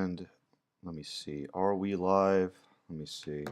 And let me see. Are we live? Let me see.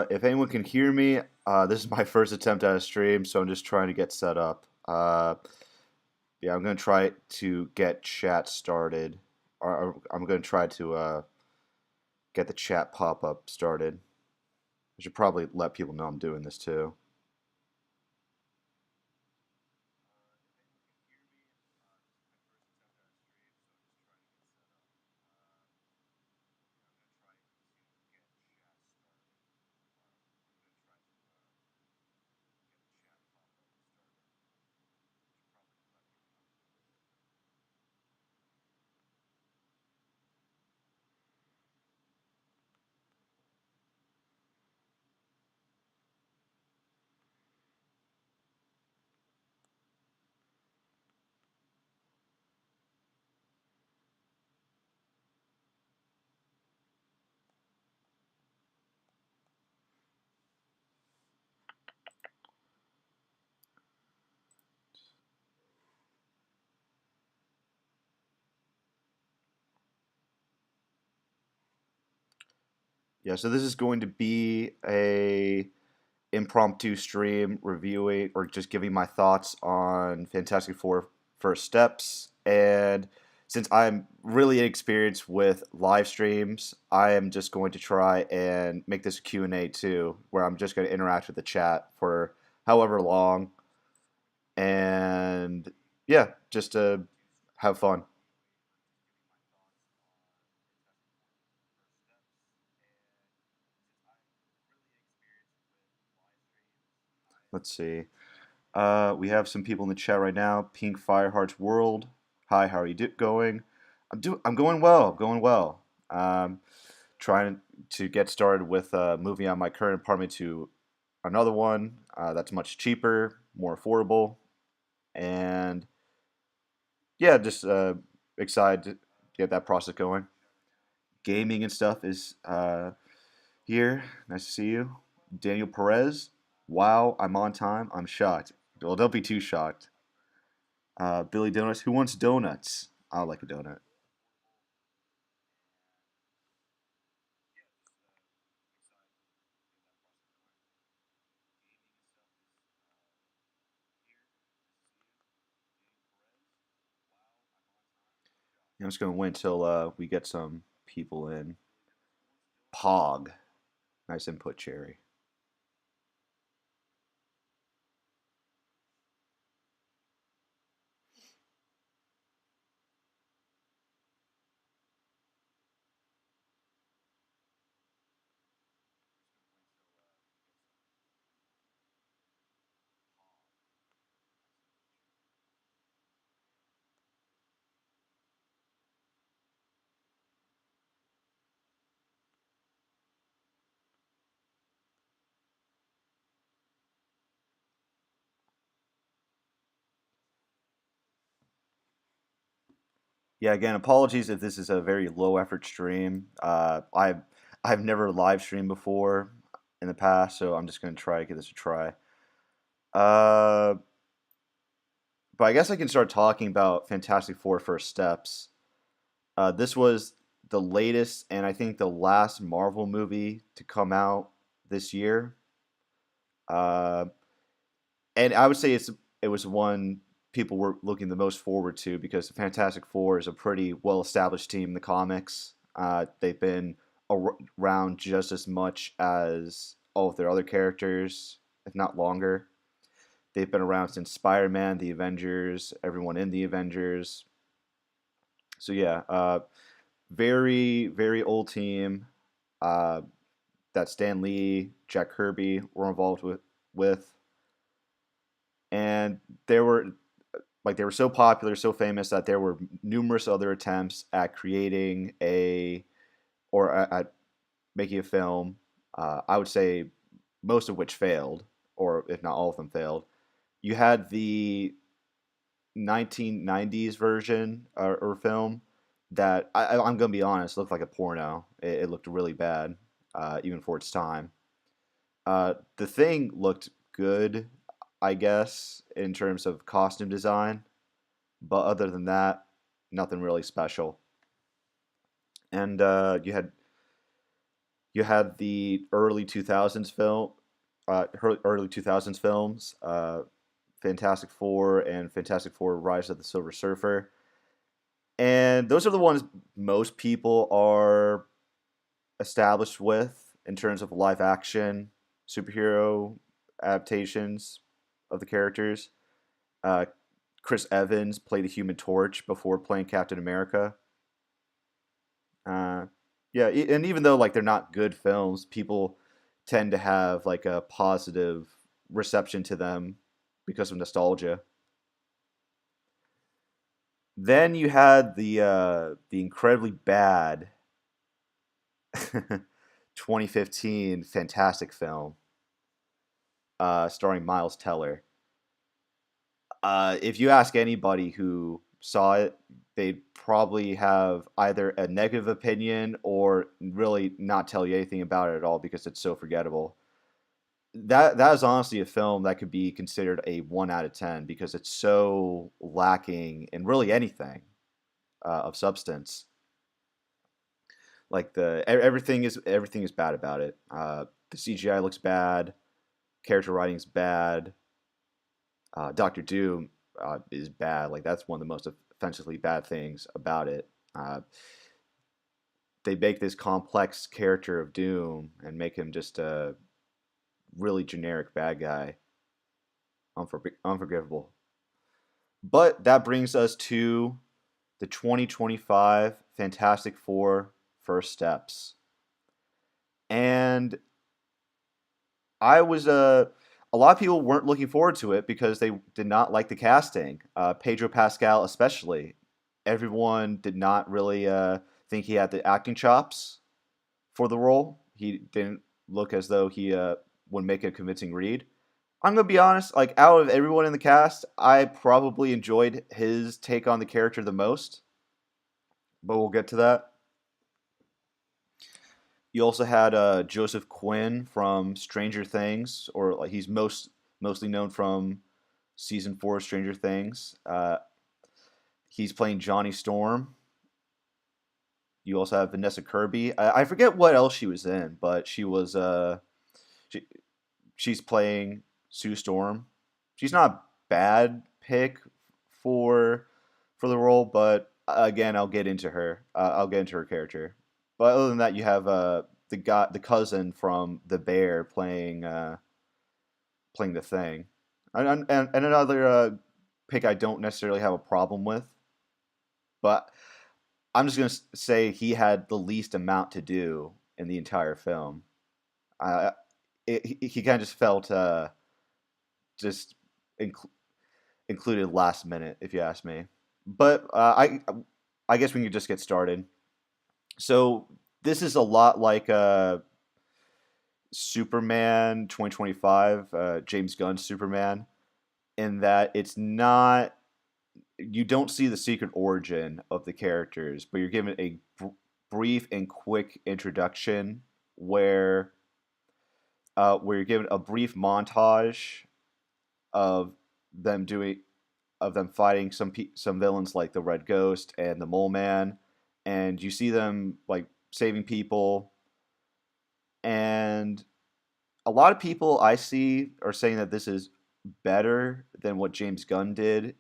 If anyone can hear me, this is my first attempt at a stream, so I'm just trying to get set up. Yeah, I'm gonna try to get chat started, or I'm gonna try to get the chat pop-up started. I should probably let people know I'm doing this too. Yeah, so this is going to be a impromptu stream reviewing or just giving my thoughts on Fantastic Four First Steps. And since I'm really inexperienced with live streams, I am just going to try and make this a Q&A too, where I'm just going to interact with the chat for however long. And yeah, just to have fun. Let's see. We have some people in the chat right now. Pink Fireheart's World. Hi, how are you going? I'm going well. Going well. Trying to get started with moving out of my current apartment to another one that's much cheaper, more affordable, and yeah, just excited to get that process going. Gaming and stuff is here. Nice to see you, Daniel Perez. Wow, I'm on time. I'm shocked. Well, don't be too shocked. Billy Donuts. Who wants donuts? I like a donut. I'm just gonna wait until we get some people in. Pog. Nice input, Cherry. Yeah, again, apologies if this is a very low effort stream. I've never live streamed before in the past, so I'm just gonna try to give this a try. Uh, but I guess I can start talking about Fantastic Four First Steps. This was the latest and I think the last Marvel movie to come out this year. Uh, and I would say it was one people were looking the most forward to because the Fantastic Four is a pretty well established team in the comics. They've been around just as much as all of their other characters, if not longer. They've been around since Spider Man, the Avengers, everyone in the Avengers. So yeah, very old team uh, that Stan Lee, Jack Kirby were involved with, and they were they were so popular, so famous that there were numerous other attempts at creating at making a film. I would say most of which failed, or if not all of them failed. You had the 1990s version or film that I'm gonna be honest, looked like a porno. It looked really bad, even for its time. The Thing looked good, I guess, in terms of costume design, but other than that, nothing really special. And you had the early 2000s early 2000s films, Fantastic Four and Fantastic Four: Rise of the Silver Surfer, and those are the ones most people are established with in terms of live action superhero adaptations of the characters. Uh, Chris Evans played the Human Torch before playing Captain America. Uh, yeah, and even though like they're not good films, people tend to have like a positive reception to them because of nostalgia. Then you had the incredibly bad 2015 fantastic film starring Miles Teller. If you ask anybody who saw it, they'd probably have either a negative opinion or really not tell you anything about it at all because it's so forgettable. That is honestly a film that could be considered a 1 out of 10 because it's so lacking in really anything of substance. Like everything is bad about it. The CGI looks bad, character writing's bad. Doctor Doom is bad. Like that's one of the most offensively bad things about it. They make this complex character of Doom and make him just a really generic bad guy. Unforgivable. But that brings us to the 2025 Fantastic Four First Steps. And I was a lot of people weren't looking forward to it because they did not like the casting. Pedro Pascal, especially, everyone did not really think he had the acting chops for the role. He didn't look as though he would make a convincing read. I'm gonna be honest. Like out of everyone in the cast, I probably enjoyed his take on the character the most. But we'll get to that. You also had Joseph Quinn from Stranger Things, or like he's mostly known from season 4 of Stranger Things. He's playing Johnny Storm. You also have Vanessa Kirby. I forget what else she was in, but she, she's playing Sue Storm. She's not a bad pick for for the role, but again, I'll get into her character. But other than that, you have the cousin from The Bear playing the Thing, and another pick I don't necessarily have a problem with, but I'm just gonna say he had the least amount to do in the entire film. Uh, he kind of just felt just inc- included last minute, if you ask me. But I guess we can just get started. So this is a lot like Superman 2025, James Gunn's Superman, in that you don't see the secret origin of the characters, but you're given a brief and quick introduction where where you're given a brief montage of them doing of them fighting some villains like the Red Ghost and the Mole Man, and you see them like saving people. And a lot of people I see are saying that this is better than what James Gunn did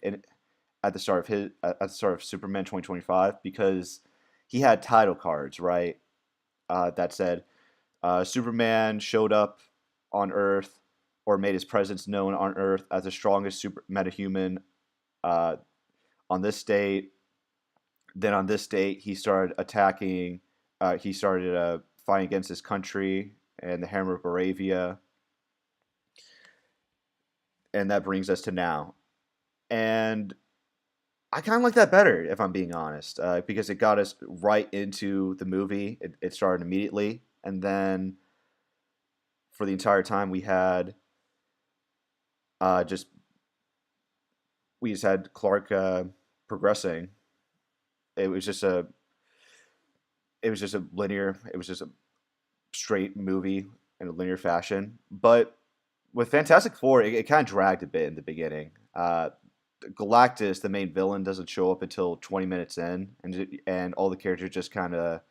at the start of Superman 2025 because he had title cards, right? That said Superman showed up on Earth or made his presence known on Earth as the strongest super metahuman uh, on this date. Then on this date, he started attacking. He started fighting against his country and the Hammer of Baravia, and that brings us to now. And I kind of like that better, if I'm being honest, because it got us right into the movie. It started immediately, and then for the entire time uh, just we just had Clark progressing. It was just a it was just a straight movie in a linear fashion. But with Fantastic Four, it kind of dragged a bit in the beginning. Galactus, the main villain, doesn't show up until 20 minutes in, and all the characters just kind of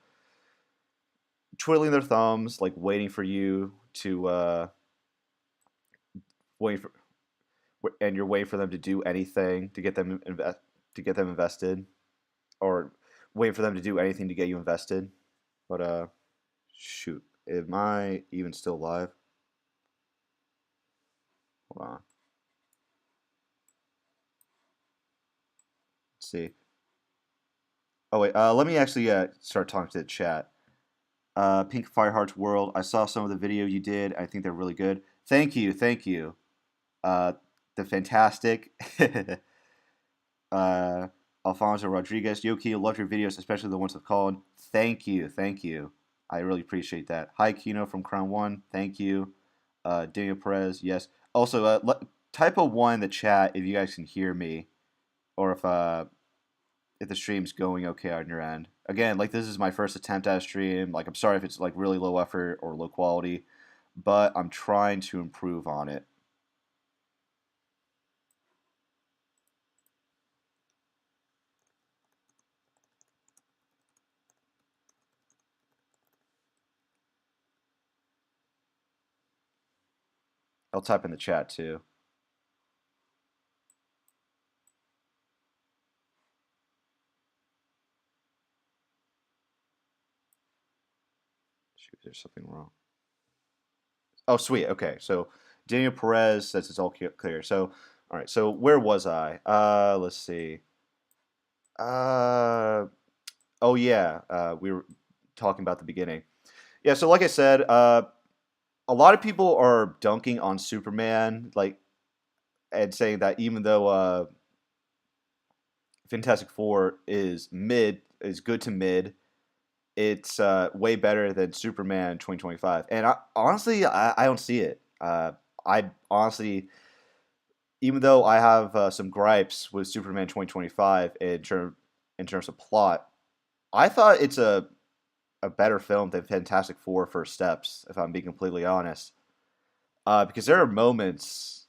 twiddling their thumbs, like waiting for you to waiting for, and you're waiting for them to do anything to get them invested, or waiting for them to do anything to get you invested. But shoot, am I even still live? Hold on, let's see. Oh wait, let me actually start talking to the chat. Pink Fireheart's World. I saw some of the video you did. I think they're really good. Thank you, thank you. Uh, the fantastic uh, Alfonso Rodriguez. Yoki, I love your videos, especially the ones with Colin. Thank you, thank you. I really appreciate that. Hi, Kino from Crown One. Thank you. Daniel Perez. Yes. Also, type a one in the chat if you guys can hear me, or if the stream's going okay on your end. Again, like this is my first attempt at a stream. Like I'm sorry if it's like really low effort or low quality, but I'm trying to improve on it. I'll type in the chat too. Shoot, there's something wrong. Oh, sweet. Okay, so Daniel Perez says it's all clear. So, all right. So where was I? Let's see. Uh, oh yeah. We were talking about the beginning. Yeah. So like I said, a lot of people are dunking on Superman, like, and saying that even though Fantastic Four is good to mid, it's way better than Superman 2025. And honestly, I don't see it. I honestly, even though I have some gripes with Superman 2025 in terms of plot, I thought it's a better film than Fantastic Four First Steps, if I'm being completely honest. Because there are moments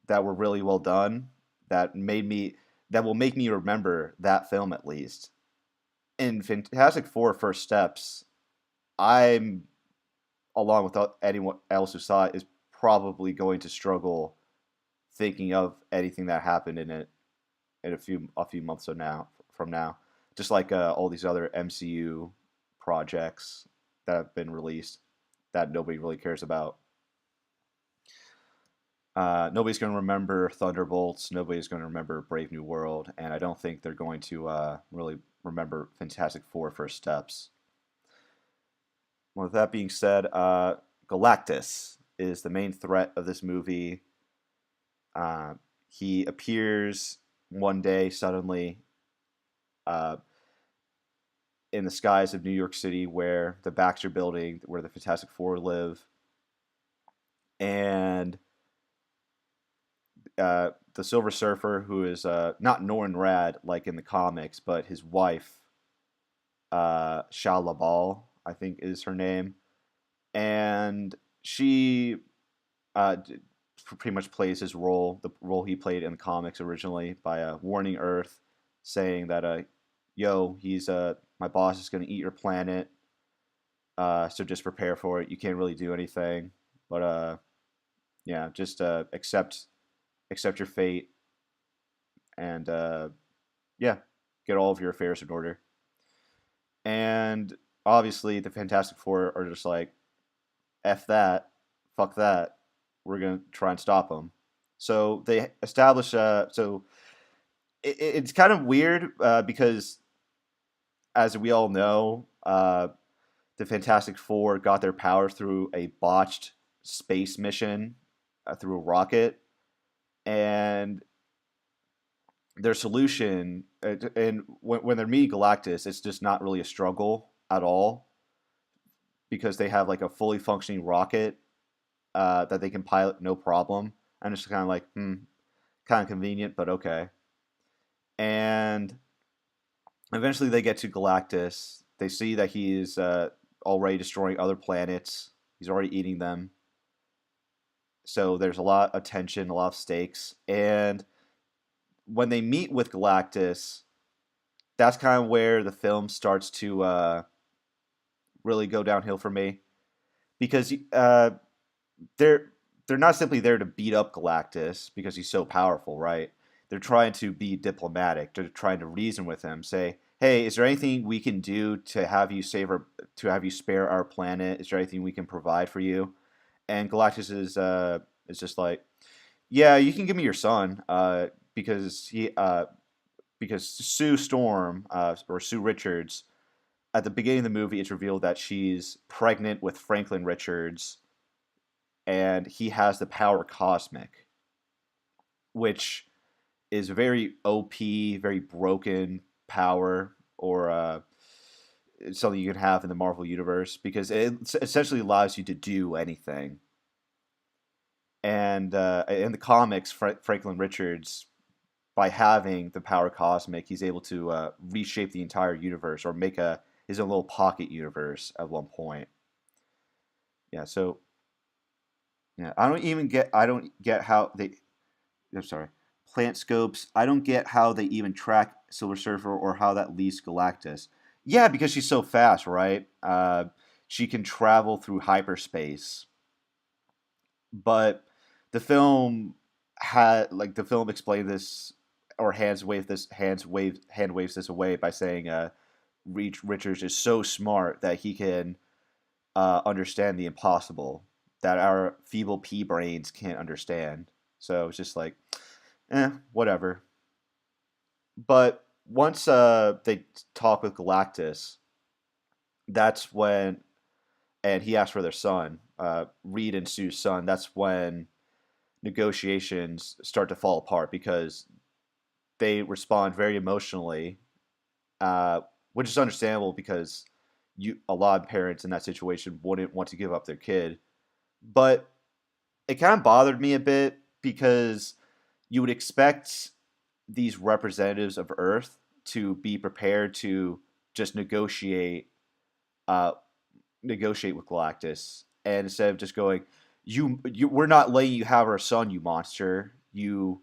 that were really well done that will make me remember that film at least. In Fantastic Four First Steps, I'm along with anyone else who saw it is probably going to struggle thinking of anything that happened in it in a few months from now. Just like all these other MCU projects that have been released that nobody really cares about. Nobody's going to remember Thunderbolts. Nobody's going to remember Brave New World, and I don't think they're going to really remember Fantastic Four First Steps. Well, with that being said, Galactus is the main threat of this movie. Uh, he appears one day suddenly uh, in the skies of New York City, where the Baxter Building, where the Fantastic Four live, and the Silver Surfer, who is not Norrin Rad like in the comics, but his wife, Shah Labal, I think is her name, and she uh, pretty much plays his role, the role he played in the comics originally, by warning Earth, saying that, "Yo, he's my boss is going to eat your planet, so just prepare for it. You can't really do anything, but yeah, just accept your fate, and yeah, get all of your affairs in order." And obviously, the Fantastic Four are just like, "F that, fuck that. We're gonna try and stop them." So they establish. It's kind of weird because, as we all know, the Fantastic Four got their powers through a botched space mission through a rocket, and their solution, and when they're meeting Galactus, it's just not really a struggle at all because they have like a fully functioning rocket that they can pilot no problem, and it's kind of like, kind of convenient, but okay. And eventually, they get to Galactus. They see that he's already destroying other planets. He's already eating them. So there's a lot of tension, a lot of stakes, and when they meet with Galactus, that's kind of where the film starts to really go downhill for me because they're they're not simply there to beat up Galactus because he's so powerful, right? They're trying to be diplomatic. They're trying to reason with him, say, "Hey, is there anything we can do to have you spare our planet? Is there anything we can provide for you?" And Galactus is just like, "Yeah, you can give me your son, because because Sue Storm, or Sue Richards, at the beginning of the movie, it's revealed that she's pregnant with Franklin Richards, and he has the power cosmic, which is very OP, very broken power, or it's something you can have in the Marvel universe because it essentially allows you to do anything. And in the comics, Franklin Richards, by having the power cosmic, he's able to reshape the entire universe or make his own little pocket universe at one point. Yeah, so yeah, I don't get how they. I'm sorry, plant scopes. I don't get how they even track Silver Surfer or how that leads Galactus. Yeah, because she's so fast, right? She can travel through hyperspace, but the film explained this, or hand waves this away by saying Richards is so smart that he can understand the impossible that our feeble pea brains can't understand. So it's just like, whatever. But once they talk with Galactus, that's when, and he asks for their son, Reed and Sue's son. That's when negotiations start to fall apart because they respond very emotionally, which is understandable because a lot of parents in that situation wouldn't want to give up their kid. But it kind of bothered me a bit because you would expect these representatives of Earth to be prepared to just uh, negotiate with Galactus, and instead of just going, we're not letting you have our son, you monster, you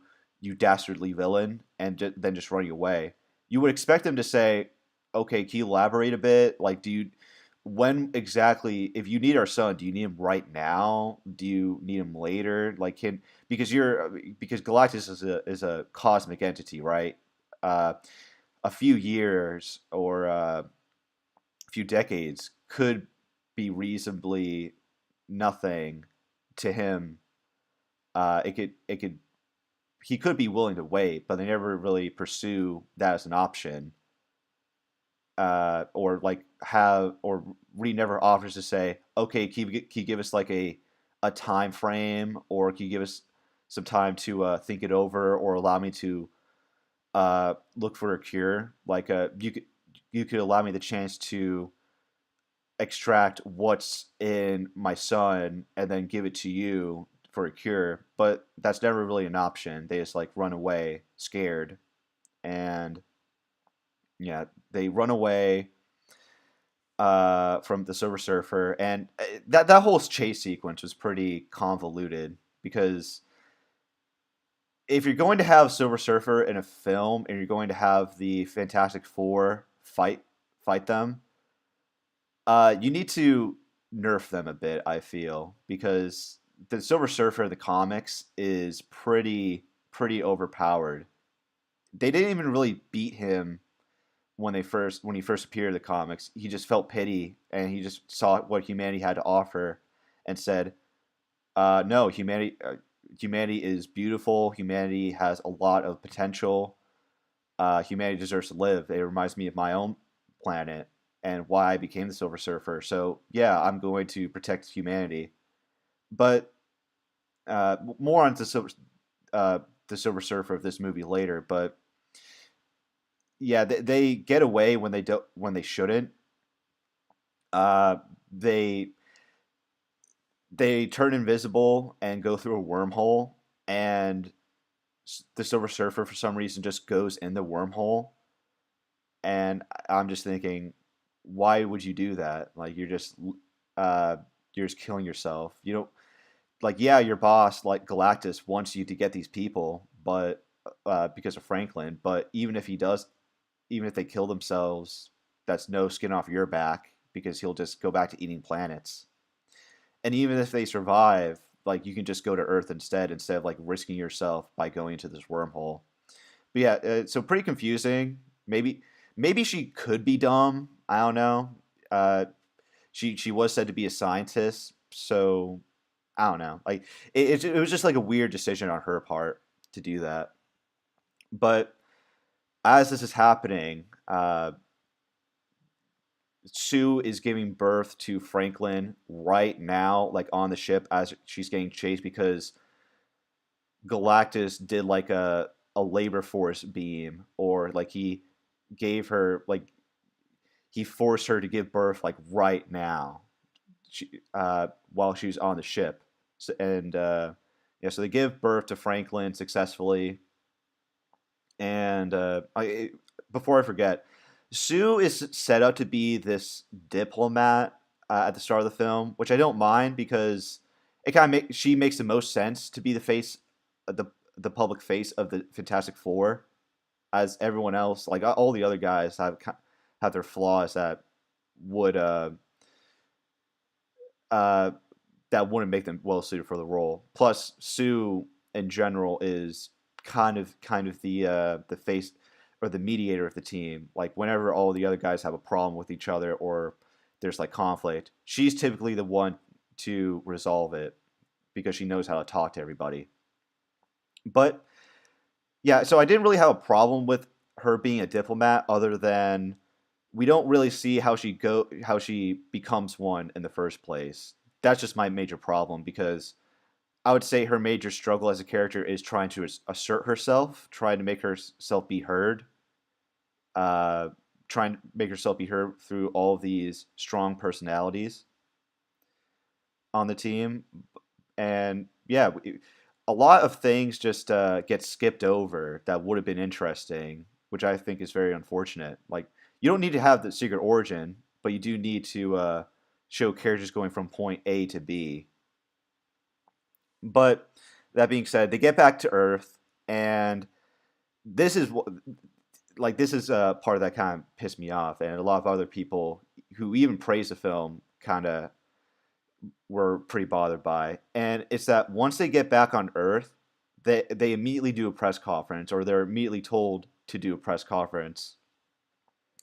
dastardly villain," and then just running away. You would expect them to say, "Okay, can you elaborate a bit? Like, when exactly, if you need our son, do you need him right now? Do you need him later? Like, because Galactus is a cosmic entity, right? Uh, a few years or a few decades could be reasonably nothing to him. It could he could be willing to wait, but they never really pursue that as an option. Or like have or Reed never offers to say, "Okay, can you give us like a time frame, or can you give us some time to think it over, or allow me to look for a cure? Like you could allow me the chance to extract what's in my son and then give it to you for a cure, but that's never really an option. They just like run away scared, and yeah, they run away from the Silver Surfer, and that whole chase sequence was pretty convoluted because if you're going to have Silver Surfer in a film and you're going to have the Fantastic Four fight them, you need to nerf them a bit. I feel because the Silver Surfer in the comics is pretty overpowered. They didn't even really beat him when he first appeared in the comics. He just felt pity and he just saw what humanity had to offer and said, "No, humanity is beautiful. Humanity has a lot of potential. Humanity deserves to live. It reminds me of my own planet and why I became the Silver Surfer. So yeah, I'm going to protect humanity." But more on the Silver Surfer of this movie later. But yeah, they get away when they shouldn't. Uh, they they turn invisible and go through a wormhole, and the Silver Surfer for some reason just goes in the wormhole, and I'm just thinking, why would you do that? Like uh, you're just killing yourself. You don't like yeah, your boss like Galactus wants you to get these people, but because of Franklin. But even if they kill themselves, that's no skin off your back because he'll just go back to eating planets. And even if they survive, like you can just go to Earth instead of like risking yourself by going into this wormhole. But yeah, so pretty confusing. Maybe she could be dumb. I don't know. Uh, she was said to be a scientist, so I don't know. Like it was just like a weird decision on her part to do that. But as this is happening, Sue is giving birth to Franklin right now, like on the ship as she's getting chased because Galactus did like a labor force beam, or like gave her like he forced her to give birth like right now, while she was on the ship. So, and yeah, so they give birth to Franklin successfully. And before I forget, Sue is set up to be this diplomat at the start of the film, which I don't mind because she makes the most sense to be the face, the public face of the Fantastic Four, as everyone else, like all the other guys, have their flaws would uh, uh, that wouldn't make them well suited for the role. Plus, Sue in general is kind of the face or the mediator of the team. Like whenever all the other guys have a problem with each other or there's like conflict, she's typically the one to resolve it because she knows how to talk to everybody. But yeah, so I didn't really have a problem with her being a diplomat other than we don't really see how she becomes one in the first place. That's just my major problem because I would say her major struggle as a character is trying to assert herself, trying to make herself be heard, uh, trying to make herself be heard through all of these strong personalities on the team. And yeah, a lot of things just get skipped over that would have been interesting, which I think is very unfortunate. Like, you don't need to have the secret origin, but you do need to show characters going from point A to B. But that being said, they get back to Earth, and this is this is part of that kind of pissed me off, and a lot of other people who even praise the film kind of were pretty bothered by. And it's that once they get back on Earth, they immediately do a press conference, or they're immediately told to do a press conference.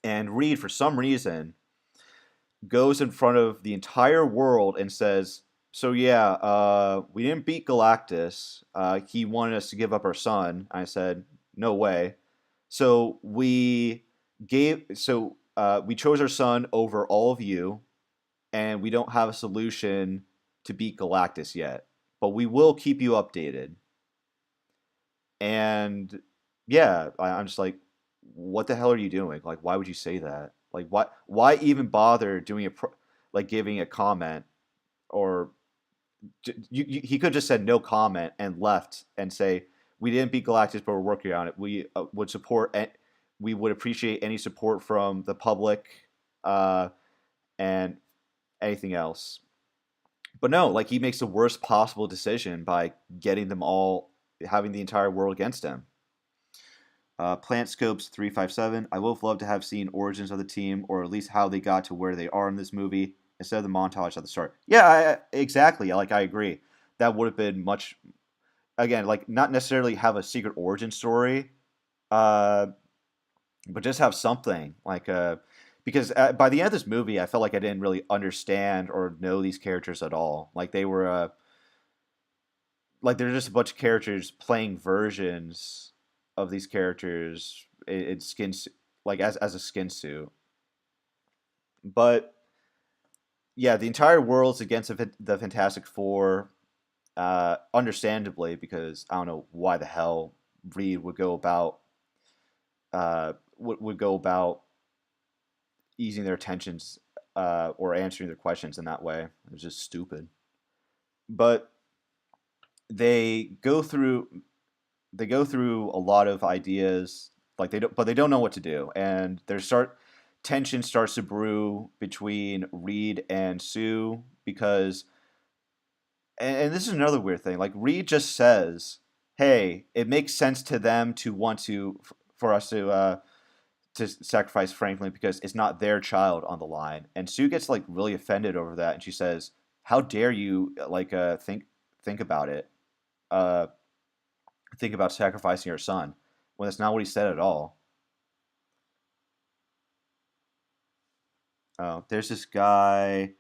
And Reed, for some reason, goes in front of the entire world and says, "So yeah, we didn't beat Galactus. He wanted us to give up our son." I said, "No way." So we chose our son over all of you, and we don't have a solution to beat Galactus yet, but we will keep you updated. And yeah, I'm just like, what the hell are you doing? Like, why would you say that? Like, why even bother doing like giving a comment or he could have just said no comment and left and say we didn't beat Galactus, but we're working on it. We would support. We would appreciate any support from the public, uh, and anything else. But no, like he makes the worst possible decision by getting them all, having the entire world against him. Plant Scopes 357. I would have loved to have seen origins of the team, or at least how they got to where they are in this movie, instead of the montage at the start. Yeah, exactly. Like I agree. That would have been much. Again, like not necessarily have a secret origin story, uh, but just have something like because by the end of this movie, I felt like I didn't really understand or know these characters at all. Like they were like they're just a bunch of characters playing versions of these characters in skin like as a skin suit. But yeah, the entire world's against the Fantastic Four, understandably, because I don't know why the hell Reed would go about would go about easing their tensions, or answering their questions in that way. It was just stupid. But they go through they go through a lot of ideas, like they don't know what to do, and tension starts to brew between Reed and Sue because, and this is another weird thing, like Reed just says, "Hey, it makes sense to them to want for us to sacrifice Franklin because it's not their child on the line," and Sue gets like really offended over that, and she says, "How dare you think about it? Uh, think about sacrificing your son when that's not what he said at all." There's this guy,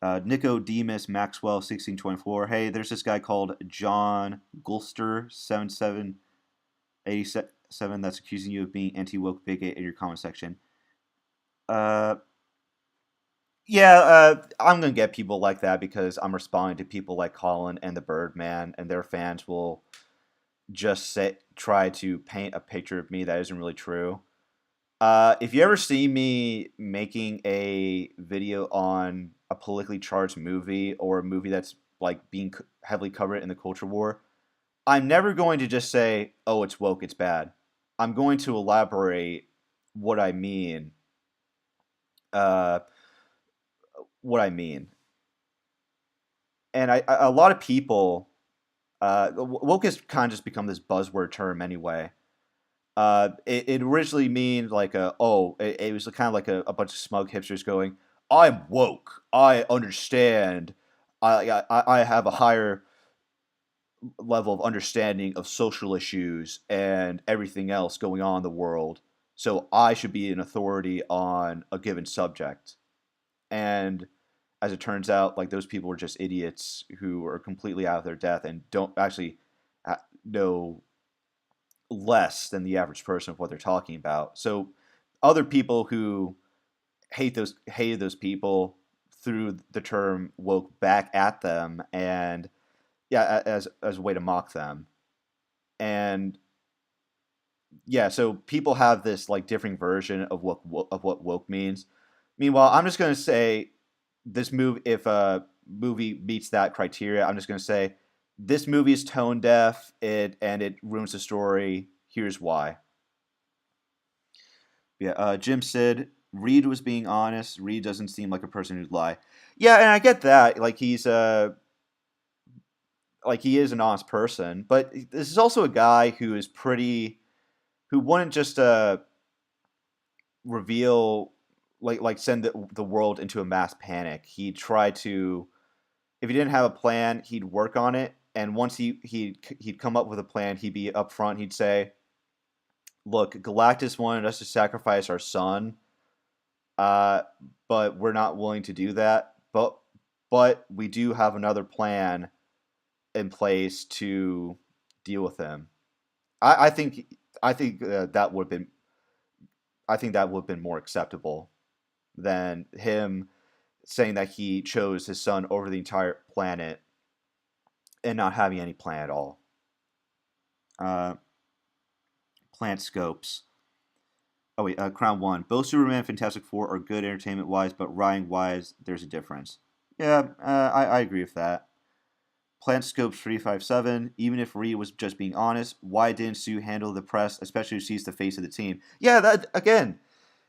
Nicodemus Maxwell 1624. Hey, there's this guy called John Gulster 7787 that's accusing you of being anti woke bigot in your comment section. Uh, yeah, I'm gonna get people like that because I'm responding to people like Colin and the Birdman, and their fans will just try to paint a picture of me that isn't really true. If you ever see me making a video on a politically charged movie or a movie that's like being heavily covered in the culture war, I'm never going to just say, "Oh, it's woke, it's bad." I'm going to elaborate what I mean. Uh, what I mean, and a lot of people, woke has kind of just become this buzzword term anyway. It originally means like it was kind of like a bunch of smug hipsters going, "I'm woke. I understand. I have a higher level of understanding of social issues and everything else going on in the world. So I should be an authority on a given subject." And as it turns out, like those people are just idiots who are completely out of their depth and don't actually know less than the average person of what they're talking about. So other people who hated those people threw the term woke back at them, and yeah, as a way to mock them. And yeah, so people have this like differing version of what woke means. Meanwhile, I'm just going to say this movie, if a movie meets that criteria, I'm just going to say this movie is tone deaf, it ruins the story. Here's why. Yeah, Jim said Reed was being honest. Reed doesn't seem like a person who'd lie. Yeah, and I get that. Like he is an honest person, but this is also a guy who is pretty who wouldn't just reveal like send the world into a mass panic. He'd try to, if he didn't have a plan, he'd work on it, and once he'd come up with a plan, he'd be upfront. He'd say, "Look, Galactus wanted us to sacrifice our son, uh, but we're not willing to do that. But we do have another plan in place to deal with him." I think that would have been I think that would have been more acceptable than him saying that he chose his son over the entire planet and not having any plan at all. Uh, Plant Scopes. Oh wait, Crown One. Both Superman and Fantastic Four are good entertainment wise, but writing wise, there's a difference. Yeah, I agree with that. Plant Scope 357, even if Rhea was just being honest, why didn't Sue handle the press, especially if she's the face of the team? Yeah, that again,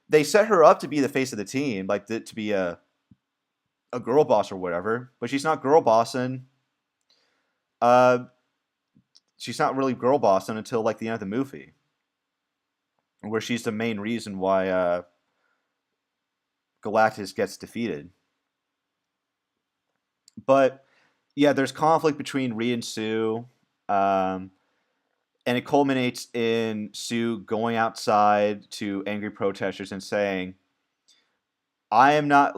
they set her up to be the face of the team, like to be a girl boss or whatever, but she's not girl bossing. Uh, she's not really girl bossing until like the end of the movie, where she's the main reason why Galactus gets defeated. But yeah, there's conflict between Rhea and Sue. Um, and it culminates in Sue going outside to angry protesters and saying, I am not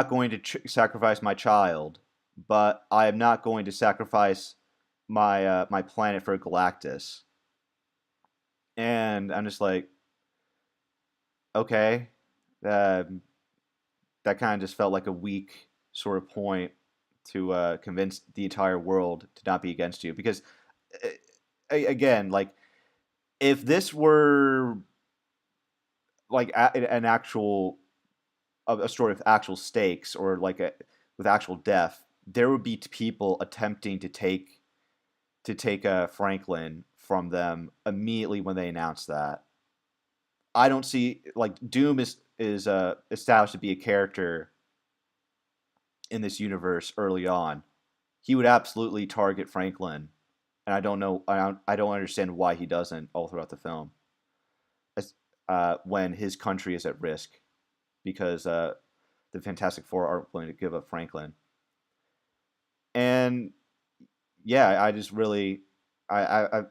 going to sacrifice my child, but I am not going to sacrifice my planet for Galactus." And I'm just like, okay, um, that kind of just felt like a weak sort of point to convince the entire world to not be against you. Because again, like if this were like an actual a story with actual stakes or like a with actual death, there would be people attempting to take Franklin from them immediately when they announce that. I don't see like Doom is established to be a character in this universe early on. He would absolutely target Franklin, and I don't know. I don't understand why he doesn't all throughout the film. When his country is at risk, because the Fantastic Four aren't willing to give up Franklin. And yeah, I just really, I,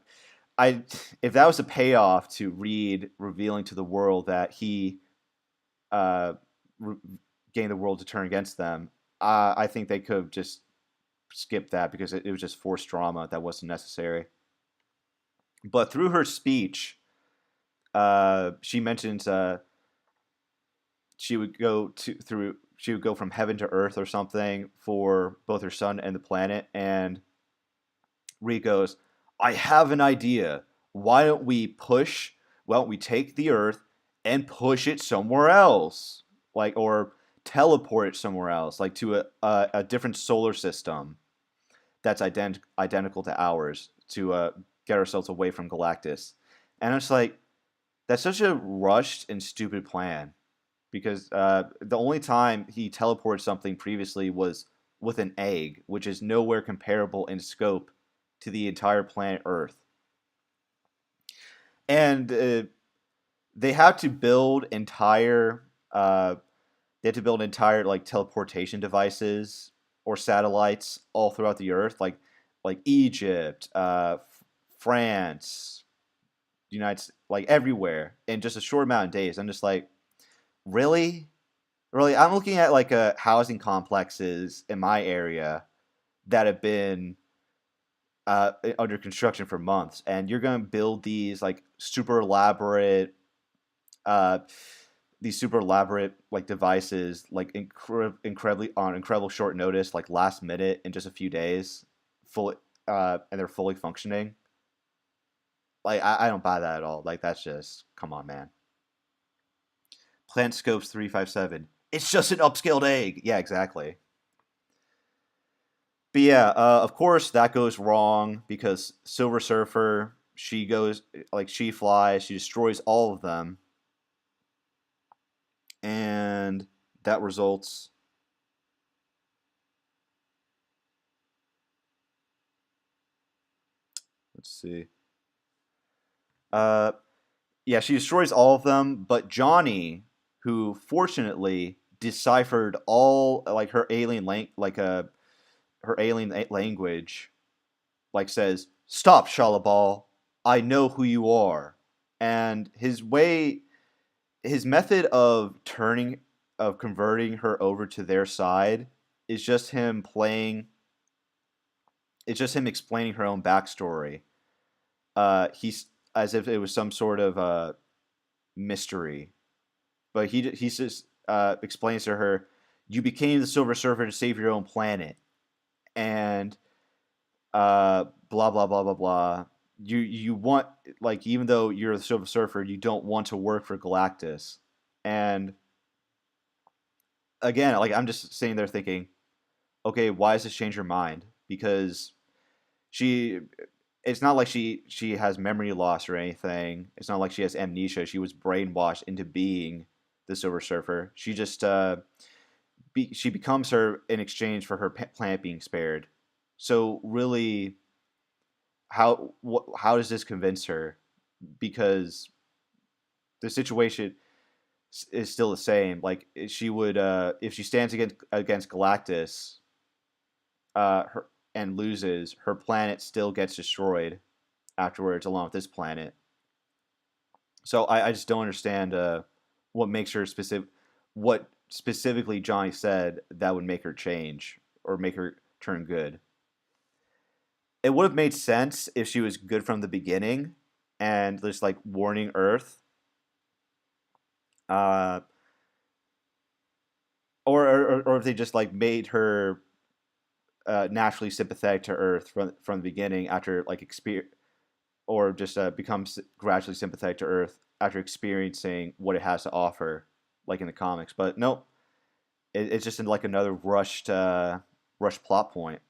I if that was a payoff to Reed revealing to the world that he uh, re- gained the world to turn against them, I think they could have just skipped that because it was just forced drama that wasn't necessary. But through her speech, she mentions she would go to through she would go from heaven to earth or something for both her son and the planet. And Reed goes, "I have an idea. Why don't we push? Why don't we take the Earth and push it somewhere else, like or teleport it somewhere else, like to a different solar system that's identical to ours to get ourselves away from Galactus." And it's like that's such a rushed and stupid plan because the only time he teleported something previously was with an egg, which is nowhere comparable in scope to the entire planet Earth. And they have to build entire they have to build entire like teleportation devices or satellites all throughout the Earth, like Egypt, France, United, like everywhere in just a short amount of days. I'm just like, really, really. I'm looking at like housing complexes in my area that have been under construction for months, and you're going to build uh, these super elaborate like devices, like incredibly on incredible short notice, like last minute in just a few days, fully, and they're fully functioning. Like I don't buy that at all. Like that's just come on, man. Plant Scopes 357. It's just an upscaled egg. Yeah, exactly. But yeah, of course that goes wrong because Silver Surfer, she goes like she flies, she destroys all of them, and that results. Let's see. Uh, yeah, she destroys all of them, but Johnny, who fortunately deciphered all like her her alien language, like says, "Stop, Shalabal. I know who you are." And his method of converting her over to their side is just him playing. It's just him explaining her own backstory. He's as if it was some sort of mystery, but he just explains to her, "You became the Silver Surfer to save your own planet," and blah blah blah blah blah. You want like even though you're the Silver Surfer, you don't want to work for Galactus, and again, like I'm just sitting there thinking, okay, why does this change your mind? because she it's not like she has memory loss or anything. It's not like she has amnesia. She was brainwashed into being the Silver Surfer. She just she becomes her in exchange for her planet being spared. So really, how does this convince her? Because the situation is still the same. Like she would, if she stands against Galactus, her and loses, her planet still gets destroyed afterwards, along with this planet. So I just don't understand what makes her what specifically Johnny said that would make her change or make her turn good. It would have made sense if she was good from the beginning and just like warning Earth, uh, or if they just like made her naturally sympathetic to Earth from the beginning after like experience, or just becomes gradually sympathetic to Earth after experiencing what it has to offer, like in the comics. But nope, it's just in like another rushed plot point,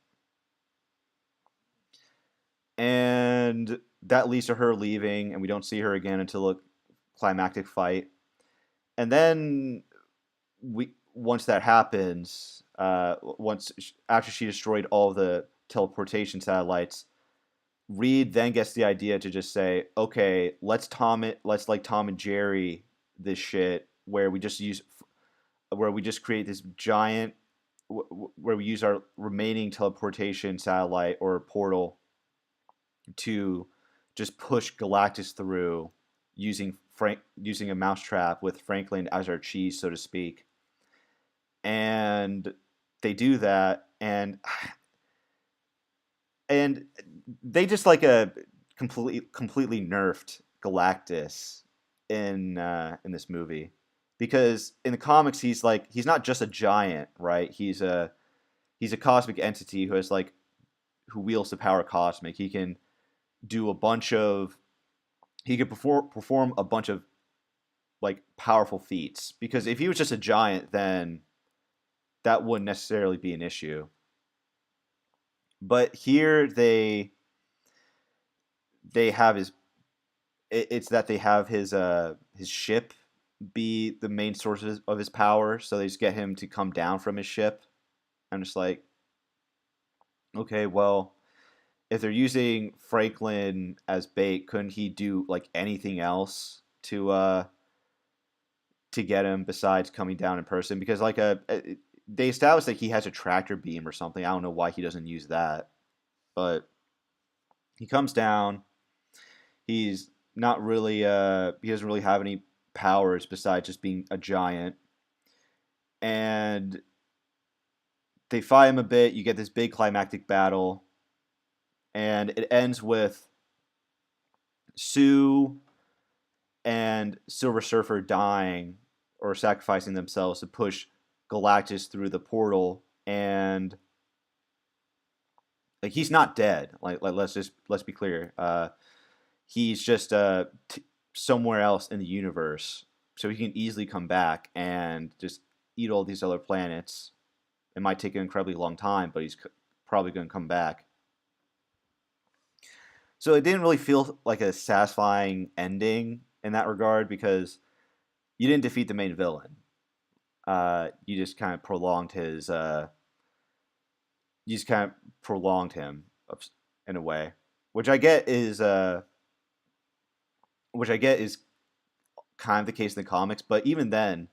and that leads to her leaving, and we don't see her again until a climactic fight, and then we once that happens, after she destroyed all of the teleportation satellites, Reed then gets the idea to just say, okay, let's like Tom and Jerry this shit where we just create this giant where we use our remaining teleportation satellite or portal to just push Galactus through using a mousetrap with Franklin as our cheese, so to speak. And they do that, and they just like a completely nerfed Galactus in this movie, because in the comics he's not just a giant, right? He's a cosmic entity who wields the power cosmic. He can do a bunch of he could perform a bunch of like powerful feats, because if he was just a giant, then that wouldn't necessarily be an issue. But here they have it's that they have his ship be the main sources of his power, so they just get him to come down from his ship. I'm just like, okay, well, if they're using Franklin as bait, couldn't he do like anything else to get him besides coming down in person? Because they established that he has a tractor beam or something. I don't know why he doesn't use that, but he comes down. He's not really he doesn't really have any powers besides just being a giant. And they fight him a bit. You get this big climactic battle, and it ends with Sue and Silver Surfer dying or sacrificing themselves to push Galactus through the portal. And like he's not dead. Like let's be clear. He's just somewhere else in the universe, so he can easily come back and just eat all these other planets. It might take an incredibly long time, but he's probably going to come back. So it didn't really feel like a satisfying ending in that regard, because you didn't defeat the main villain. You just kind of prolonged his. You just kind of prolonged him in a way, which I get is kind of the case in the comics. But even then,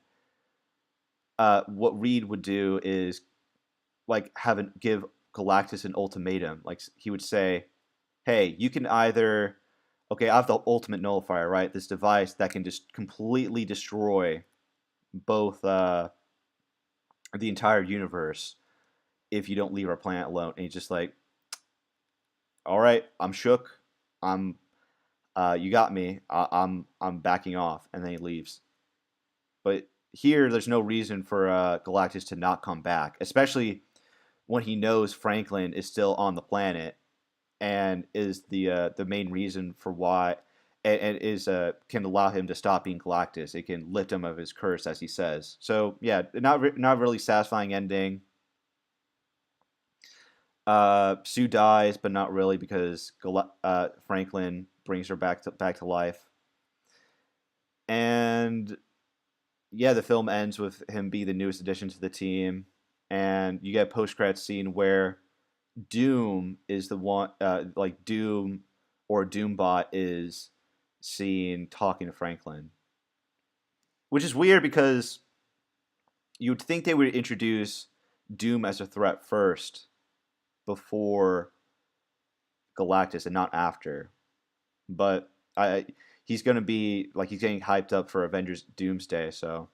what Reed would do is like give Galactus an ultimatum. Like he would say, "Hey, you can either, okay, I have the ultimate nullifier, right? This device that can just completely destroy both the entire universe if you don't leave our planet alone." And he's just like, "All right, I'm shook. You got me. I'm backing off," and then he leaves. But here, there's no reason for Galactus to not come back, especially when he knows Franklin is still on the planet and is the main reason for why, and is can allow him to stop being Galactus. It can lift him of his curse, as he says. So yeah, not really satisfying ending. Sue dies, but not really because Franklin brings her back to life. And yeah, the film ends with him being the newest addition to the team, and you get a post-credit scene where Doom is the one, like Doom or Doombot is seen talking to Franklin, which is weird because you would think they would introduce Doom as a threat first before Galactus and not after. But he's gonna be like he's getting hyped up for Avengers Doomsday, so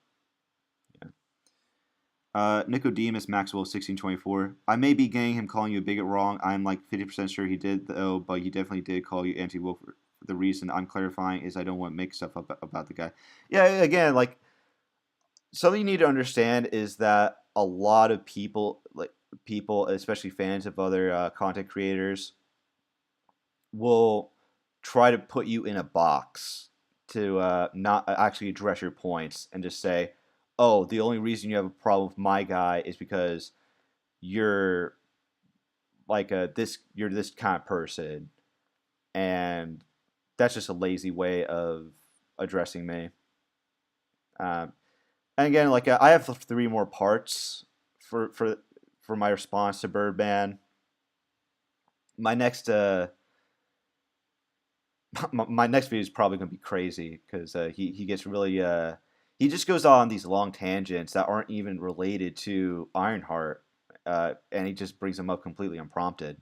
yeah. Nicodemus Maxwell 1624. I may be getting him calling you a bigot wrong. I'm like 50% sure he did though, but he definitely did call you anti-woke. The reason I'm clarifying is I don't want to make stuff up about the guy. Yeah, again, like something you need to understand is that a lot of people, like people, especially fans of other content creators, will try to put you in a box to not actually address your points and just say, "Oh, the only reason you have a problem with my guy is because you're you're this kind of person," and that's just a lazy way of addressing me. Um, and again, like I have three more parts for my response to Birdman. My next my next video is probably going to be crazy because he gets really he just goes on these long tangents that aren't even related to Ironheart, and he just brings them up completely unprompted.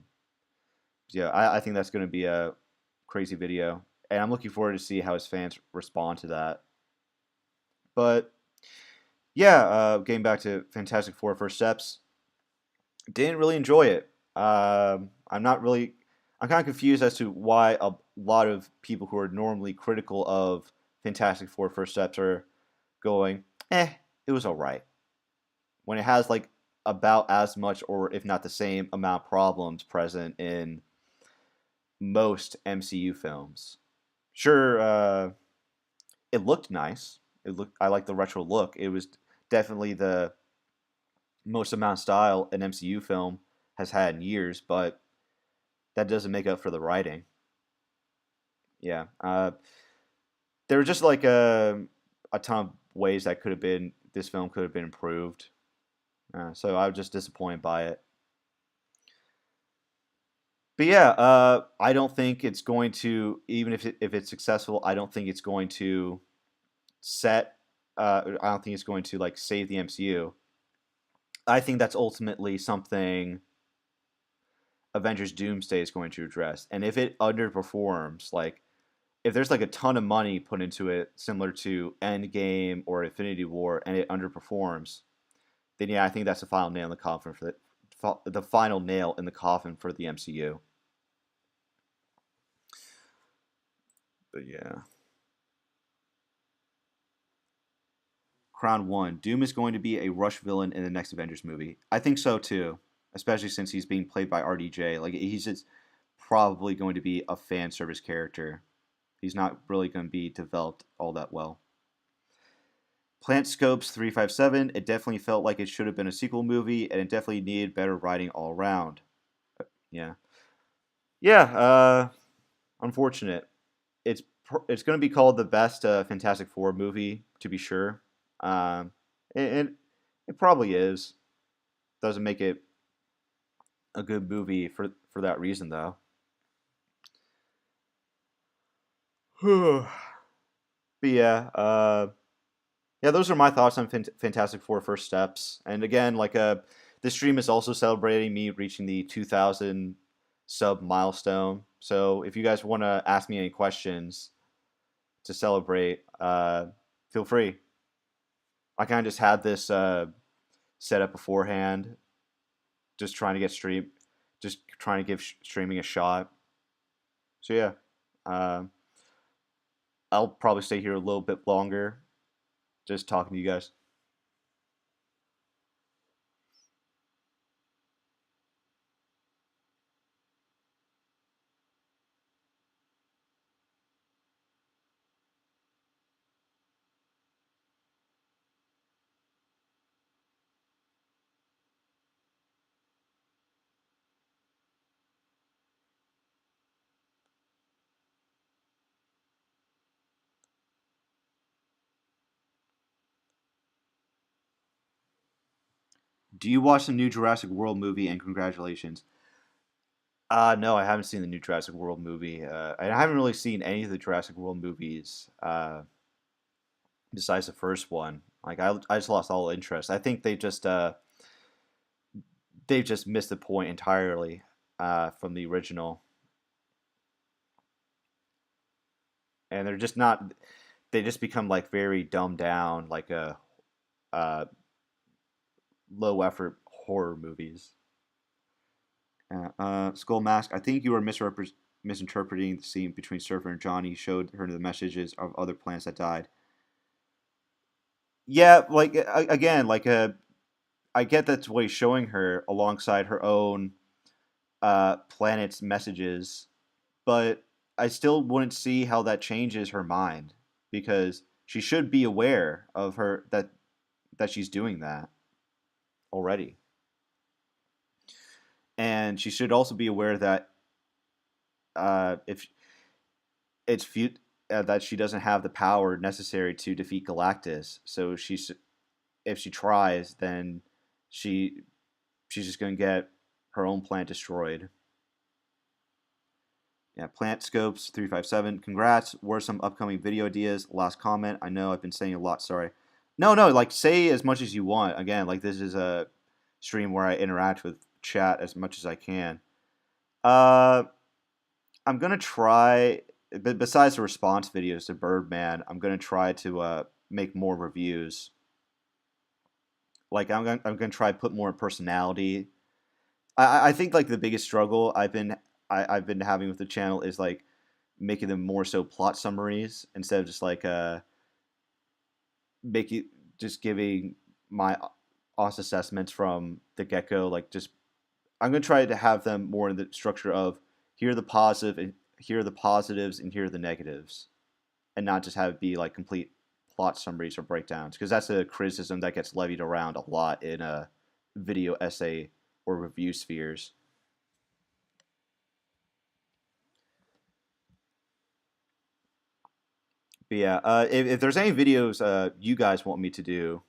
Yeah, I think that's going to be a crazy video, and I'm looking forward to see how his fans respond to that. But yeah, getting back to Fantastic Four: First Steps, didn't really enjoy it. I'm not really. I'm kind of confused as to why a lot of people who are normally critical of Fantastic Four: First Steps are going, it was alright. When it has like about as much or if not the same amount of problems present in most MCU films. Sure, it looked nice. I like the retro look. It was definitely the most amount of style an MCU film has had in years, but that doesn't make up for the writing. Yeah, there were just like a ton of ways that could have been this film could have been improved. So I was just disappointed by it. But yeah, I don't think it's going to even if it's successful. I don't think it's going to set. I don't think it's going to like save the MCU. I think that's ultimately something Avengers Doomsday is going to address. And if it underperforms, like if there's like a ton of money put into it, similar to Endgame or Infinity War, and it underperforms, then yeah, I think that's the final nail in the coffin for the final nail in the coffin for the MCU. But yeah, Crown One, Doom is going to be a Rush villain in the next Avengers movie. I think so too, especially since he's being played by RDJ. Like he's just probably going to be a fan service character. He's not really going to be developed all that well. Plant Scopes 357, it definitely felt like it should have been a sequel movie, and it definitely needed better writing all around. Yeah. Yeah, unfortunate. It's going to be called the best Fantastic Four movie, to be sure. Um, and it probably is. Doesn't make it a good movie for that reason, though. But yeah, yeah, those are my thoughts on Fantastic Four: First Steps. And again, like this stream is also celebrating me reaching the 2,000 sub milestone. So if you guys want to ask me any questions to celebrate, feel free. I kind of just had this set up beforehand, just trying to just trying to give streaming a shot. So yeah, uh, I'll probably stay here a little bit longer, just talking to you guys. Do you watch the new Jurassic World movie? And congratulations. No, I haven't seen the new Jurassic World movie. I haven't really seen any of the Jurassic World movies besides the first one. Like I just lost all interest. I think they've just missed the point entirely from the original, and they're just not. They just become like very dumbed down, like a uh, low effort horror movies. Skull Mask. I think you are misinterpreting the scene between Surfer and Johnny. He showed her the messages of other planets that died. Yeah, like again, I get that's what he's showing her alongside her own planet's messages, but I still wouldn't see how that changes her mind because she should be aware of her that she's doing that already, and she should also be aware that if it's that she doesn't have the power necessary to defeat Galactus. So if she tries, then she she's just going to get her own planet destroyed. Yeah, Plant Scopes 357. Congrats. What are some upcoming video ideas? Last comment. I know I've been saying a lot. Sorry. No, no. Like say as much as you want. Again, like this is a stream where I interact with chat as much as I can. Uh, I'm gonna try. But besides the response videos to Birdman, I'm gonna try to make more reviews. Like I'm gonna try to put more personality. I think like the biggest struggle I've been having with the channel is like making them more so plot summaries instead of just like making just giving my honest assessments from the get go. Like just I'm gonna try to have them more in the structure of here are the positive and here are the positives and here are the negatives, and not just have it be like complete plot summaries or breakdowns because that's a criticism that gets levied around a lot in a video essay or review spheres. But yeah, if there's any videos you guys want me to do,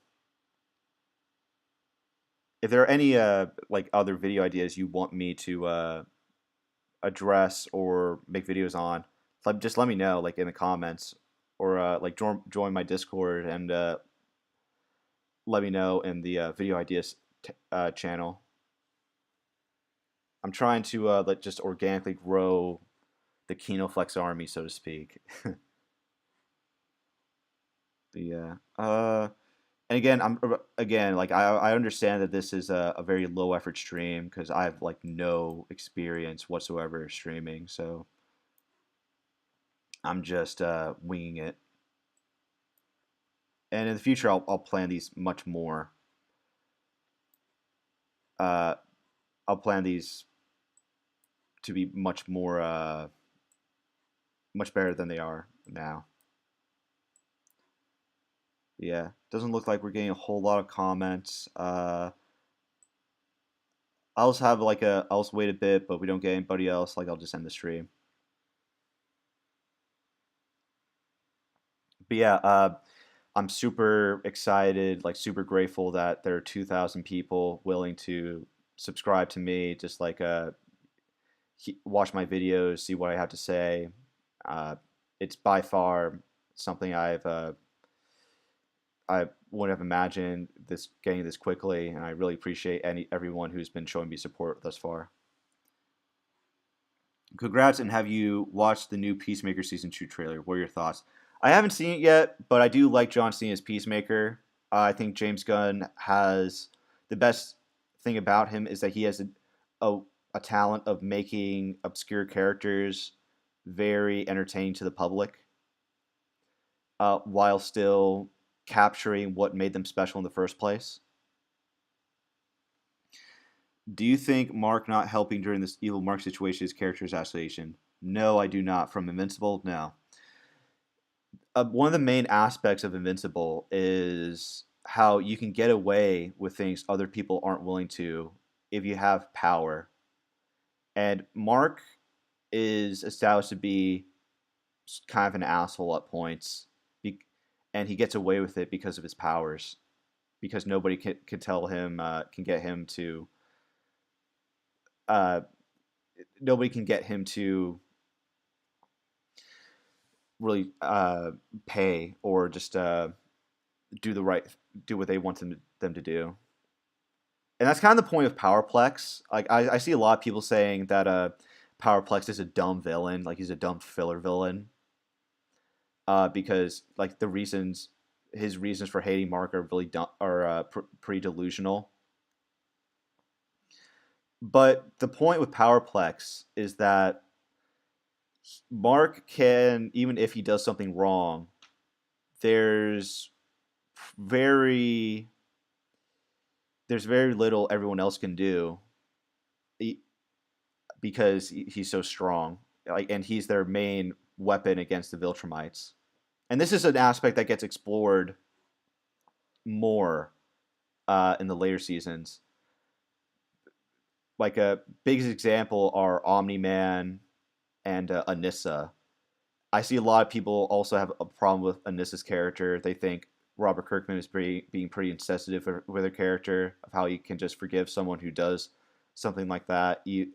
if there are any like other video ideas you want me to address or make videos on, just let me know like in the comments or like join my Discord and let me know in the video ideas channel. I'm trying to like just organically grow the Kino Flex army, so to speak. Yeah. And again, again like I understand that this is a very low effort stream because I have like no experience whatsoever streaming, so I'm just winging it. And in the future, I'll plan these much more. Uh, I'll plan these to be much more much better than they are now. Yeah, doesn't look like we're getting a whole lot of comments. I'll just have like I'll just wait a bit, but we don't get anybody else. Like I'll just end the stream. But yeah, I'm super excited, like super grateful that there are 2,000 people willing to subscribe to me, just like watch my videos, see what I have to say. Uh, it's by far something I wouldn't have imagined this getting this quickly, and I really appreciate everyone who's been showing me support thus far. Congrats, and have you watched the new Peacemaker season 2 trailer? What are your thoughts? I haven't seen it yet, but I do like John Cena's Peacemaker. I think James Gunn has the best thing about him is that he has a, a talent of making obscure characters very entertaining to the public, while still capturing what made them special in the first place. Do you think Mark not helping during this evil Mark situation is character assassination? No, I do not. From Invincible, no. One of the main aspects of Invincible is how you can get away with things other people aren't willing to if you have power. And Mark is established to be kind of an asshole at points, and he gets away with it because of his powers. because nobody can tell him can get him to uh, nobody can get him to really pay or just do the right do what they want them to do. And that's kind of the point of Powerplex. Like I see a lot of people saying that Powerplex is a dumb villain, like he's a dumb filler villain, because like his reasons for hating Mark are really dumb, are pretty delusional. But the point with Powerplex is that Mark can, even if he does something wrong, there's very there's very little everyone else can do because he's so strong. Like, and he's their main weapon against the Viltrumites. And this is an aspect that gets explored more in the later seasons. Like a big example are Omni Man and Anissa. I see a lot of people also have a problem with Anissa's character. They think Robert Kirkman is being pretty insensitive with her character, of how he can just forgive someone who does something like that. You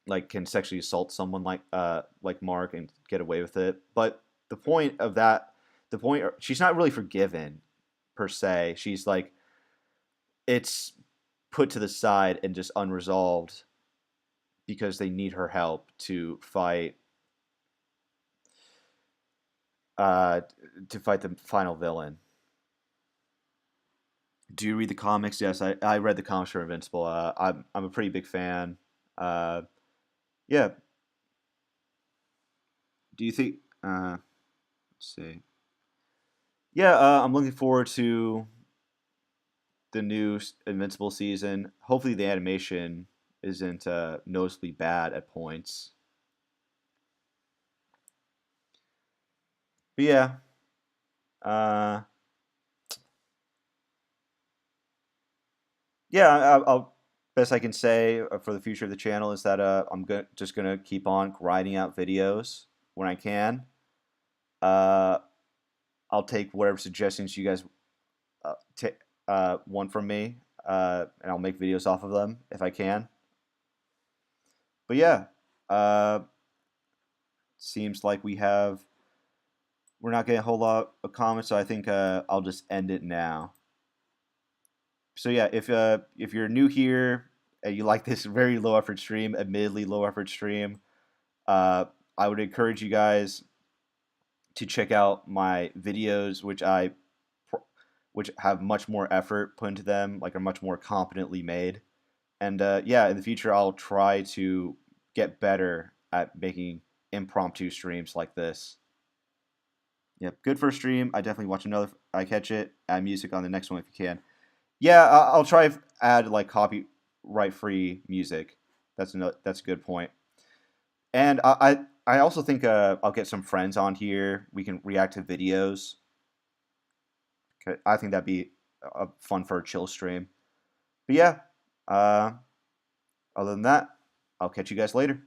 like can sexually assault someone like Mark and get away with it. But the point of that, she's not really forgiven per se. She's like, it's put to the side and just unresolved because they need her help to fight the final villain. Do you read the comics? Yes, I read the comics for Invincible. I'm a pretty big fan. Yeah. Do you think? Let's see. Yeah, I'm looking forward to the new Invincible season. Hopefully, the animation isn't noticeably bad at points. But yeah, uh, yeah. I'll best I can say for the future of the channel is that just gonna keep on grinding out videos when I can. Uh, I'll take whatever suggestions you guys want from me, and I'll make videos off of them if I can. But yeah, seems like we're not getting a whole lot of comments, so I think I'll just end it now. So yeah, if you're new here and you like this very low effort stream, admittedly low effort stream, I would encourage you guys to check out my videos, which have much more effort put into them, like are much more competently made. And yeah, in the future, I'll try to get better at making impromptu streams like this. Yep, good first stream. I definitely watch another. I catch it. Add music on the next one if you can. Yeah, I'll try add like copyright free music. That's a good point. And I also think I'll get some friends on here. We can react to videos. Okay, I think that'd be fun for a chill stream. But yeah, other than that, I'll catch you guys later.